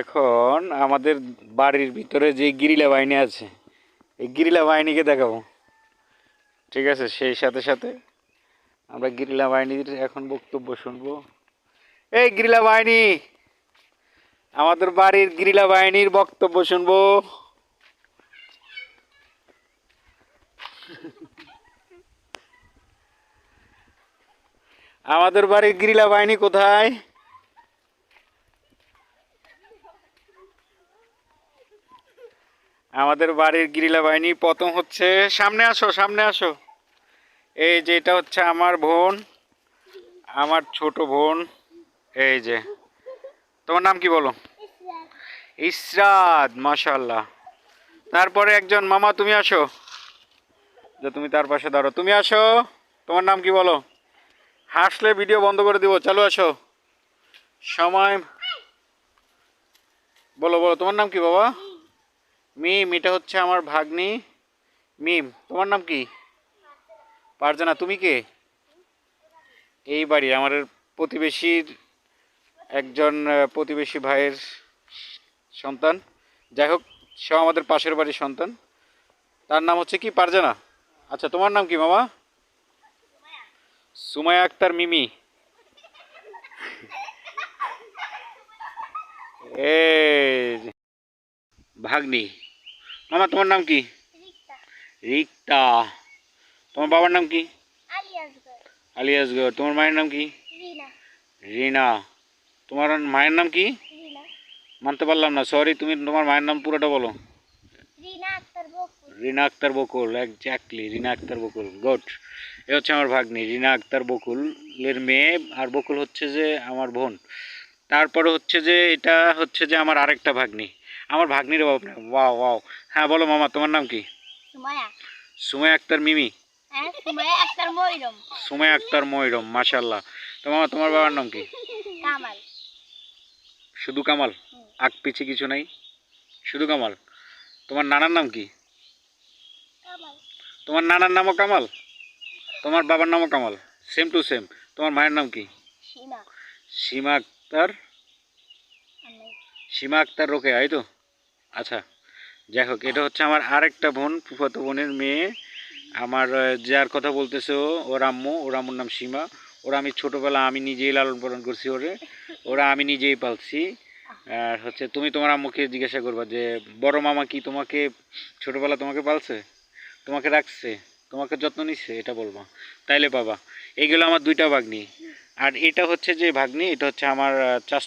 এখন আমাদের বাড়ির ভিতরে যে গিরিলা বাহিনী আছে, এই গিরিলা বাহিনীকে দেখাবো। ঠিক আছে, সেই সাথে সাথে আমরা গিরিলা বাহিনীর এখন বক্তব্য শুনবো। এই গিরিলা বাহিনী, আমাদের বাড়ির গিরিলা বাহিনীর বক্তব্য শুনবো। আমাদের বাড়ির গিরিলা বাহিনী কোথায়? আমাদের বাড়ির গিরিলা বাহিনী প্রথম হচ্ছে, সামনে আসো সামনে আসো। এই যে এটা হচ্ছে আমার বোন, আমার ছোট বোন। এই যে, তোমার নাম কি বলো? ইসরাত, মাশাআল্লাহ। তারপরে একজন মামা, তুমি আসো, যে তুমি তার পাশে দাঁড়ো, তুমি আসো। তোমার নাম কি বলো? হাসলে ভিডিও বন্ধ করে দিব। চালু আসো, সময় বলো। বলো তোমার নাম কি বাবা? মিম, এটা হচ্ছে আমার ভাগ্নি মিম। তোমার নাম কি? পারজানা। তুমি কে? এই বাড়ি আমার প্রতিবেশীর একজন প্রতিবেশী ভাইয়ের সন্তান। যাই হোক, সেও আমাদের পাশের বাড়ির সন্তান। তার নাম হচ্ছে কি? পারজানা। আচ্ছা, তোমার নাম কি মামা? সুমাইয়া আক্তার মিমি। এই ভাগ্নি। মামা তোমার নাম কি? রিক্তা। তোমার বাবার নাম কি? আলী আসগর। তোমার মায়ের নাম কি? রিনা। তোমার মায়ের নাম কি? মানতে পারলাম না, সরি। তুমি তোমার মায়ের নাম পুরোটা বলো। রিনা আক্তার বকুল। এক্স্যাক্টলি, রিনা আক্তার বকুল। গুড। এ হচ্ছে আমার ভাগ্নি রিনা আক্তার বকুলের মেয়ে, আর বকুল হচ্ছে যে আমার বোন। তারপরে হচ্ছে যে এটা হচ্ছে যে আমার আরেকটা ভাগ্নি, আমার ভাগ্নির বাবা। Wow wow. হ্যাঁ বলো মামা, তোমার নাম কি? সুমাইয়া আক্তার মিমি। সুমাইয়া আক্তার ময়রম, মাশাআল্লাহ। তো মামা, তোমার বাবার নাম কি? শুধু কামাল? আগ পিছে কিছু নাই, শুধু কামাল? তোমার নানার নাম কি? তোমার নানার নামও কামাল, তোমার বাবার নামও কামাল, সেম টু সেম। তোমার মায়ের নাম কি? সীমা আক্তার। সীমা আক্তার রোকেয়া, এই তো? আচ্ছা, যাই হোক, এটা হচ্ছে আমার আরেকটা বোন, ফুফাতো বোনের মেয়ে। আমার যার কথা বলতেছে ওর আম্মু, ওর আম্মুর নাম সীমা। ওরা আমি ছোটোবেলা আমি নিজেই লালন পালন করছি ওরা আমি নিজেই পালছি। আর হচ্ছে তুমি তোমার আম্মুকে জিজ্ঞাসা করবা যে বড় মামা কি তোমাকে ছোটোবেলা তোমাকে পালছে, তোমাকে রাখছে, তোমাকে যত্ন নিচ্ছে, এটা বলবা, তাইলে পাবা। এইগুলো আমার দুইটা ভাগ্নি। আর এটা হচ্ছে যে ভাগ্নি, এটা হচ্ছে আমার চাচা।